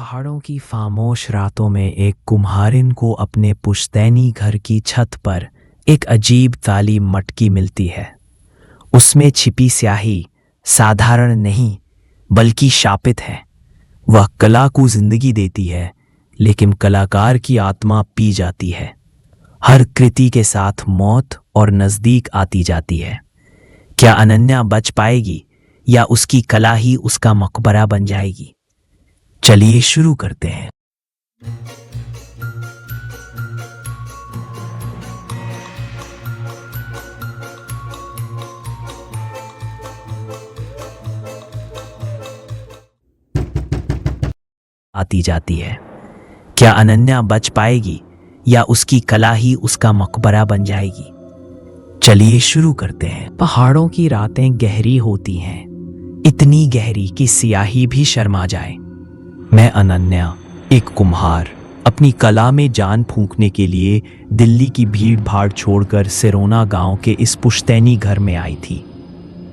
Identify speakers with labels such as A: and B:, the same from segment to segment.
A: पहाड़ों की खामोश रातों में एक कुम्हारिन को अपने पुश्तैनी घर की छत पर एक अजीब ताली मटकी मिलती है। उसमें छिपी स्याही साधारण नहीं बल्कि शापित है। वह कला को जिंदगी देती है, लेकिन कलाकार की आत्मा पी जाती है। हर कृति के साथ मौत और नजदीक आती जाती है। क्या अनन्या बच पाएगी या उसकी कला ही उसका मकबरा बन जाएगी? चलिए शुरू करते हैं। आती जाती है। क्या अनन्या बच पाएगी या उसकी कला ही उसका मकबरा बन जाएगी? चलिए शुरू करते हैं। पहाड़ों की रातें गहरी होती हैं, इतनी गहरी कि सियाही भी शर्मा जाए। मैं अनन्या, एक कुम्हार, अपनी कला में जान फूंकने के लिए दिल्ली की भीड़ भाड़ छोड़कर सिरोना गांव के इस पुश्तैनी घर में आई थी।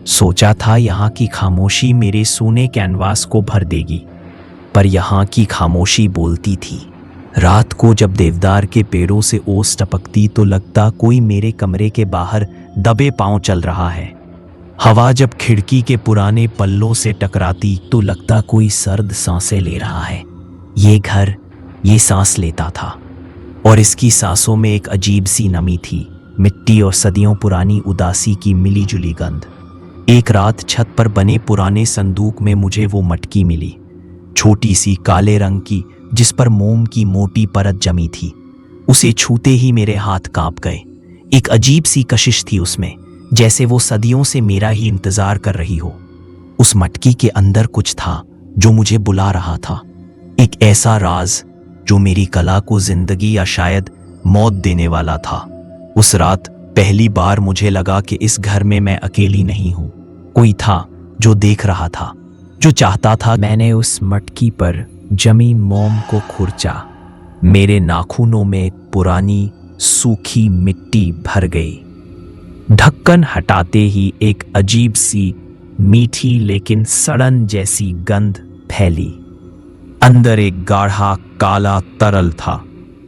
A: सोचा था यहाँ की खामोशी मेरे सोने कैनवास को भर देगी, पर यहाँ की खामोशी बोलती थी। रात को जब देवदार के पेड़ों से ओस टपकती तो लगता कोई मेरे कमरे के बाहर दबे पांव चल रहा है। हवा जब खिड़की के पुराने पल्लों से टकराती तो लगता कोई सर्द सांसें ले रहा है। ये घर ये सांस लेता था, और इसकी सांसों में एक अजीब सी नमी थी, मिट्टी और सदियों पुरानी उदासी की मिली जुली गंध। एक रात छत पर बने पुराने संदूक में मुझे वो मटकी मिली, छोटी सी काले रंग की, जिस पर मोम की मोटी परत जमी थी। उसे छूते ही मेरे हाथ कांप गए। एक अजीब सी कशिश थी उसमें, जैसे वो सदियों से मेरा ही इंतजार कर रही हो। उस मटकी के अंदर कुछ था जो मुझे बुला रहा था, एक ऐसा राज जो मेरी कला को जिंदगी या शायद मौत देने वाला था। उस रात पहली बार मुझे लगा कि इस घर में मैं अकेली नहीं हूं। कोई था जो देख रहा था, जो चाहता था। मैंने उस मटकी पर जमी मोम को खुरचा। मेरे नाखूनों में पुरानी सूखी मिट्टी भर गई। ढक्कन हटाते ही एक अजीब सी मीठी लेकिन सड़न जैसी गंध फैली। अंदर एक गाढ़ा काला तरल था,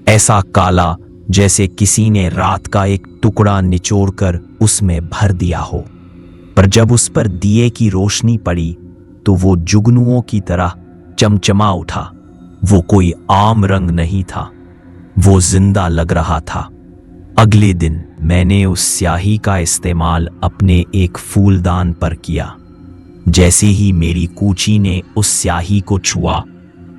A: ऐसा काला जैसे किसी ने रात का एक टुकड़ा निचोड़कर उसमें भर दिया हो। पर जब उस पर दिए की रोशनी पड़ी तो वो जुगनुओं की तरह चमचमा उठा। वो कोई आम रंग नहीं था, वो जिंदा लग रहा था। अगले दिन मैंने उस स्याही का इस्तेमाल अपने एक फूलदान पर किया। जैसे ही मेरी कूची ने उस स्याही को छुआ,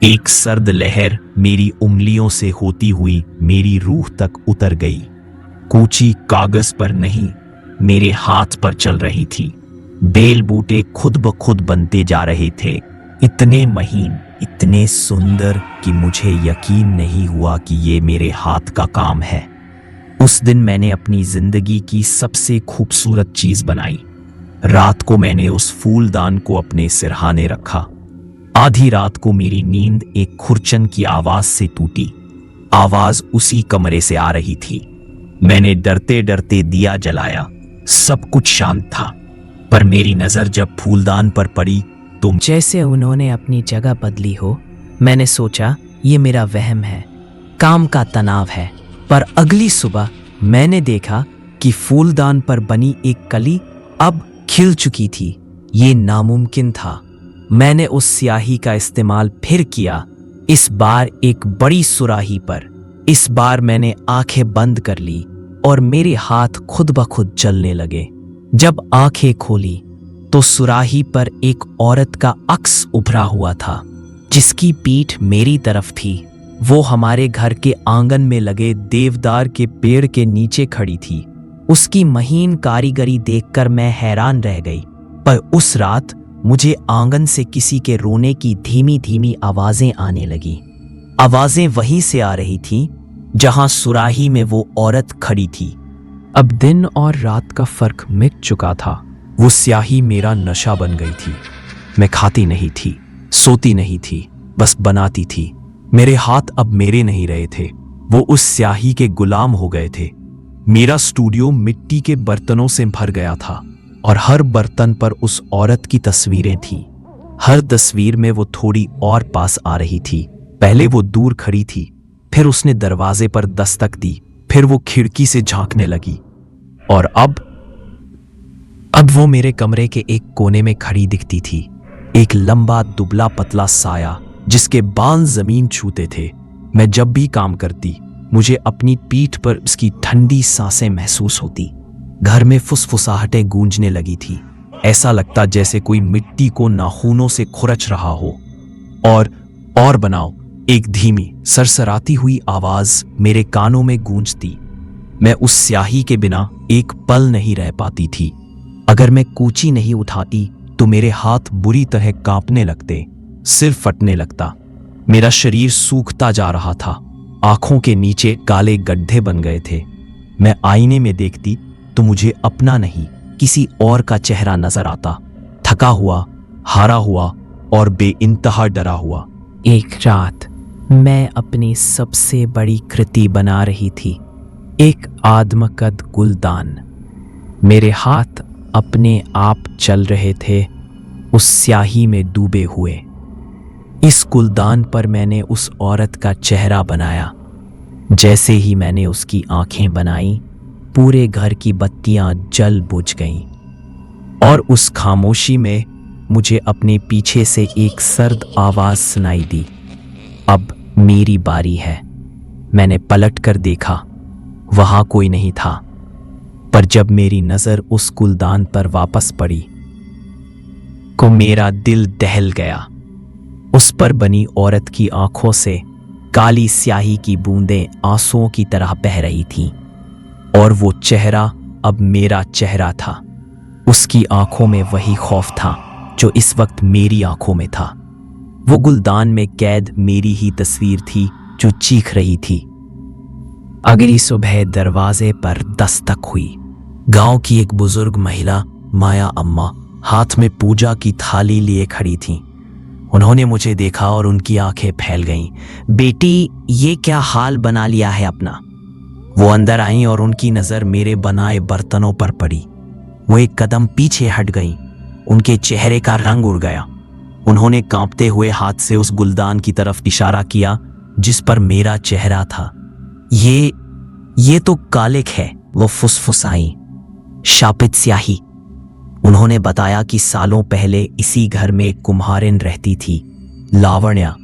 A: एक सर्द लहर मेरी उंगलियों से होती हुई मेरी रूह तक उतर गई। कूची कागज पर नहीं, मेरे हाथ पर चल रही थी। बेल बूटे खुद ब खुद बनते जा रहे थे, इतने महीन, इतने सुंदर कि मुझे यकीन नहीं हुआ कि ये मेरे हाथ का काम है। उस दिन मैंने अपनी जिंदगी की सबसे खूबसूरत चीज बनाई। रात को मैंने उस फूलदान को अपने सिरहाने रखा। आधी रात को मेरी नींद एक खुरचन की आवाज से टूटी। आवाज उसी कमरे से आ रही थी। मैंने डरते डरते दिया जलाया। सब कुछ शांत था, पर मेरी नजर जब फूलदान पर पड़ी तो जैसे उन्होंने अपनी जगह बदली हो। मैंने सोचा ये मेरा वहम है, काम का तनाव है। पर अगली सुबह मैंने देखा कि फूलदान पर बनी एक कली अब खिल चुकी थी। ये नामुमकिन था। मैंने उस स्याही का इस्तेमाल फिर किया, इस बार एक बड़ी सुराही पर। इस बार मैंने आंखें बंद कर ली और मेरे हाथ खुद ब खुद चलने लगे। जब आंखें खोली तो सुराही पर एक औरत का अक्स उभरा हुआ था, जिसकी पीठ मेरी तरफ थी। वो हमारे घर के आंगन में लगे देवदार के पेड़ के नीचे खड़ी थी। उसकी महीन कारीगरी देखकर मैं हैरान रह गई। पर उस रात मुझे आंगन से किसी के रोने की धीमी धीमी आवाजें आने लगी। आवाजें वहीं से आ रही थीं जहां सुराही में वो औरत खड़ी थी। अब दिन और रात का फर्क मिट चुका था। वो स्याही मेरा नशा बन गई थी। मैं खाती नहीं थी, सोती नहीं थी, बस बनाती थी। मेरे हाथ अब मेरे नहीं रहे थे, वो उस स्याही के गुलाम हो गए थे। मेरा स्टूडियो मिट्टी के बर्तनों से भर गया था, और हर बर्तन पर उस औरत की तस्वीरें थीं। हर तस्वीर में वो थोड़ी और पास आ रही थी, पहले वो दूर खड़ी थी, फिर उसने दरवाजे पर दस्तक दी, फिर वो खिड़की से झांकने लगी और अब वो मेरे कमरे के एक कोने में खड़ी दिखती थी। एक लंबा दुबला पतला साया जिसके बाल जमीन छूते थे। मैं जब भी काम करती मुझे अपनी पीठ पर उसकी ठंडी सांसें महसूस होती। घर में फुसफुसाहटें गूंजने लगी थी। ऐसा लगता जैसे कोई मिट्टी को नाखूनों से खुरच रहा हो। और बनाओ, एक धीमी सरसराती हुई आवाज मेरे कानों में गूंजती। मैं उस स्याही के बिना एक पल नहीं रह पाती थी। अगर मैं कूची नहीं उठाती तो मेरे हाथ बुरी तरह कांपने लगते, सिर फटने लगता। मेरा शरीर सूखता जा रहा था, आंखों के नीचे काले गड्ढे बन गए थे। मैं आईने में देखती तो मुझे अपना नहीं किसी और का चेहरा नजर आता, थका हुआ, हारा हुआ और बेइंतहा डरा हुआ। एक रात मैं अपनी सबसे बड़ी कृति बना रही थी, एक आदमकद गुलदान। मेरे हाथ अपने आप चल रहे थे, उस स्याही में डूबे हुए। इस गुलदान पर मैंने उस औरत का चेहरा बनाया। जैसे ही मैंने उसकी आंखें बनाई, पूरे घर की बत्तियां जल बुझ गईं और उस खामोशी में मुझे अपने पीछे से एक सर्द आवाज सुनाई दी, अब मेरी बारी है। मैंने पलट कर देखा, वहां कोई नहीं था। पर जब मेरी नजर उस गुलदान पर वापस पड़ी को मेरा दिल दहल गया। उस पर बनी औरत की आंखों से काली स्याही की बूंदें आंसुओं की तरह बह रही थीं और वो चेहरा अब मेरा चेहरा था। उसकी आंखों में वही खौफ था जो इस वक्त मेरी आंखों में था। वो गुलदान में कैद मेरी ही तस्वीर थी जो चीख रही थी। अगली सुबह दरवाजे पर दस्तक हुई। गांव की एक बुजुर्ग महिला माया अम्मा हाथ में पूजा की थाली लिए खड़ी थीं। उन्होंने मुझे देखा और उनकी आंखें फैल गईं। बेटी, ये क्या हाल बना लिया है अपना? वो अंदर आईं और उनकी नजर मेरे बनाए बर्तनों पर पड़ी। वो एक कदम पीछे हट गईं। उनके चेहरे का रंग उड़ गया। उन्होंने कांपते हुए हाथ से उस गुलदान की तरफ इशारा किया जिस पर मेरा चेहरा था। ये तो कालिक है, वो फुसफुसाई। शापित स्याही। उन्होंने बताया कि सालों पहले इसी घर में एक कुम्हारिन रहती थी, लावण्या।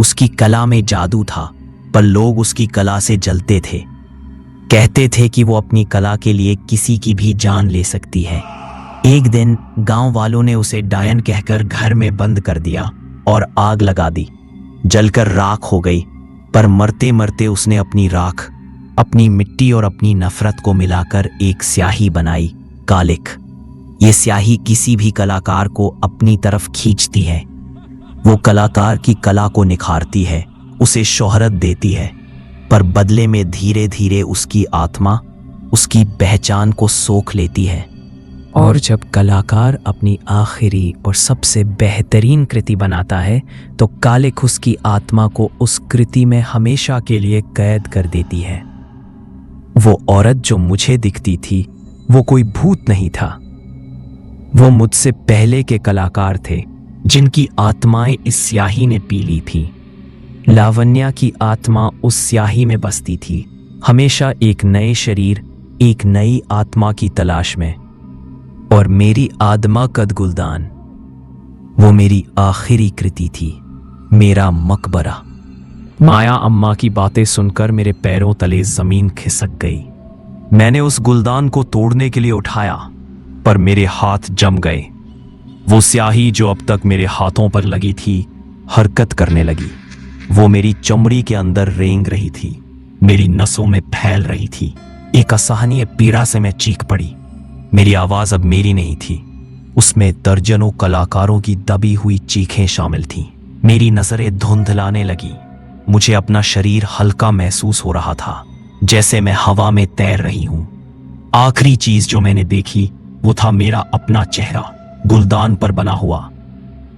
A: उसकी कला में जादू था, पर लोग उसकी कला से जलते थे। कहते थे कि वो अपनी कला के लिए किसी की भी जान ले सकती है। एक दिन गांव वालों ने उसे डायन कहकर घर में बंद कर दिया और आग लगा दी। जलकर राख हो गई, पर मरते मरते उसने अपनी राख, अपनी मिट्टी और अपनी नफरत को मिलाकर एक स्याही बनाई, कालिक। ये स्याही किसी भी कलाकार को अपनी तरफ खींचती है। वो कलाकार की कला को निखारती है, उसे शोहरत देती है, पर बदले में धीरे धीरे उसकी आत्मा, उसकी पहचान को सोख लेती है। और जब कलाकार अपनी आखिरी और सबसे बेहतरीन कृति बनाता है तो कालिक उसकी आत्मा को उस कृति में हमेशा के लिए कैद कर देती है। वो औरत जो मुझे दिखती थी वो कोई भूत नहीं था। वो मुझसे पहले के कलाकार थे जिनकी आत्माएं इस स्याही ने पी ली थी। लावण्या की आत्मा उस स्याही में बसती थी, हमेशा एक नए शरीर, एक नई आत्मा की तलाश में। और मेरी आदमा कद गुलदान, वो मेरी आखिरी कृति थी, मेरा मकबरा। माया अम्मा की बातें सुनकर मेरे पैरों तले जमीन खिसक गई। मैंने उस गुलदान को तोड़ने के लिए उठाया, पर मेरे हाथ जम गए। वो स्याही जो अब तक मेरे हाथों पर लगी थी, हरकत करने लगी। वो मेरी चमड़ी के अंदर रेंग रही थी, मेरी नसों में फैल रही थी। एक असहनीय पीड़ा से मैं चीख पड़ी। मेरी आवाज अब मेरी नहीं थी, उसमें दर्जनों कलाकारों की दबी हुई चीखें शामिल थीं। मेरी नजरें धुंधलाने लगी। मुझे अपना शरीर हल्का महसूस हो रहा था, जैसे मैं हवा में तैर रही हूं। आखिरी चीज जो मैंने देखी वो था मेरा अपना चेहरा, गुलदान पर बना हुआ।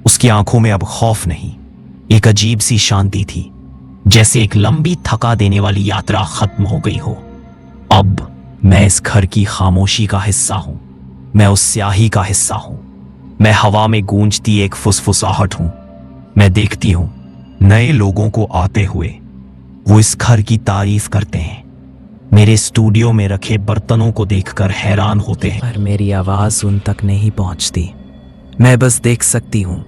A: उसकी आंखों में अब खौफ नहीं, एक अजीब सी शांति थी, जैसे एक लंबी थका देने वाली यात्रा खत्म हो गई हो। अब मैं इस घर की खामोशी का हिस्सा हूं, मैं उस स्याही का हिस्सा हूं। मैं हवा में गूंजती एक फुसफुसाहट हूं। मैं देखती हूं, नए लोगों को आते हुए वो इस घर की तारीफ करते हैं, मेरे स्टूडियो में रखे बर्तनों को देखकर हैरान होते हैं, पर मेरी आवाज उन तक नहीं पहुंचती। मैं बस देख सकती हूं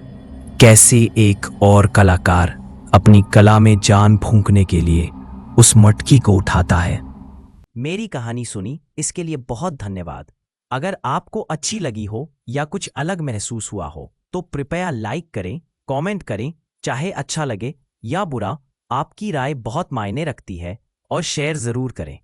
A: कैसे एक और कलाकार अपनी कला में जान फूंकने के लिए उस मटकी को उठाता है।
B: मेरी कहानी सुनी इसके लिए बहुत धन्यवाद। अगर आपको अच्छी लगी हो या कुछ अलग महसूस हुआ हो तो कृपया लाइक करें, कमेंट करें, चाहे अच्छा लगे या बुरा, आपकी राय बहुत मायने रखती है, और शेयर जरूर करें।